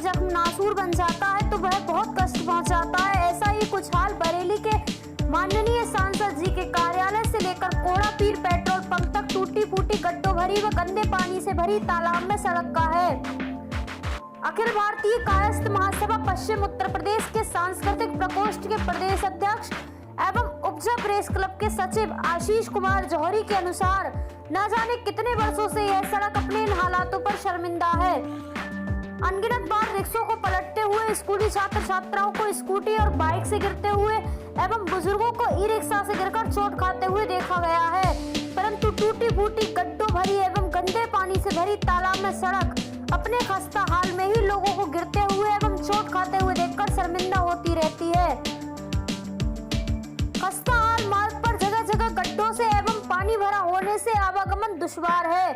जख्म नासूर बन जाता है तो वह बहुत कष्ट पहुंचाता है। ऐसा ही कुछ हाल बरेली के माननीय सांसद जी के कार्यालय से लेकर कोड़ा पीर पेट्रोल पंप तक टूटी फूटी गड्ढों भरी व गंदे पानी से भरी तालाब में सड़क का है। अखिल भारतीय कायस्थ महासभा पश्चिम उत्तर प्रदेश के सांस्कृतिक प्रकोष्ठ के प्रदेश अध्यक्ष एवं उपजा प्रेस क्लब के सचिव आशीष कुमार जौहरी के अनुसार न जाने कितने वर्षों से यह सड़क अपने इन हालातों पर शर्मिंदा है। अनगिनत बार रिक्शों को पलटते हुए, स्कूली छात्र छात्राओं को स्कूटी और बाइक से गिरते हुए एवं बुजुर्गों को ई रिक्शा से गिरकर चोट खाते हुए देखा गया है, परंतु टूटी फूटी गड्ढों भरी एवं गंदे पानी से भरी तालाब में सड़क अपने खस्ता हाल में ही लोगों को गिरते हुए एवं चोट खाते हुए देखकर शर्मिंदा होती रहती है। खस्ता हाल मार्ग पर जगह जगह गड्ढों से एवं पानी भरा होने से आवागमन दुश्वार है।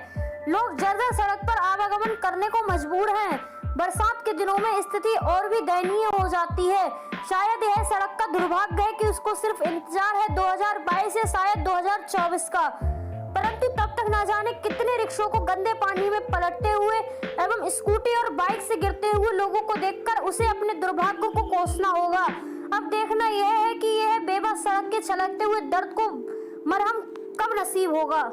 लोग जर्जर सड़क पर आवागमन करने को मजबूर हैं। बरसात के दिनों में स्थिति और भी दयनीय हो जाती है। शायद यह सड़क का दुर्भाग्य है कि उसको सिर्फ इंतजार है 2022 या शायद 2024 का, परंतु तब तक न जाने कितने रिक्शों को गंदे पानी में पलटते हुए एवं स्कूटी और बाइक से गिरते हुए लोगों को देखकर उसे अपने दुर्भाग्य को कोसना होगा। अब देखना यह है कि यह बेबस सड़क के छलकते हुए दर्द को मरहम कब नसीब होगा।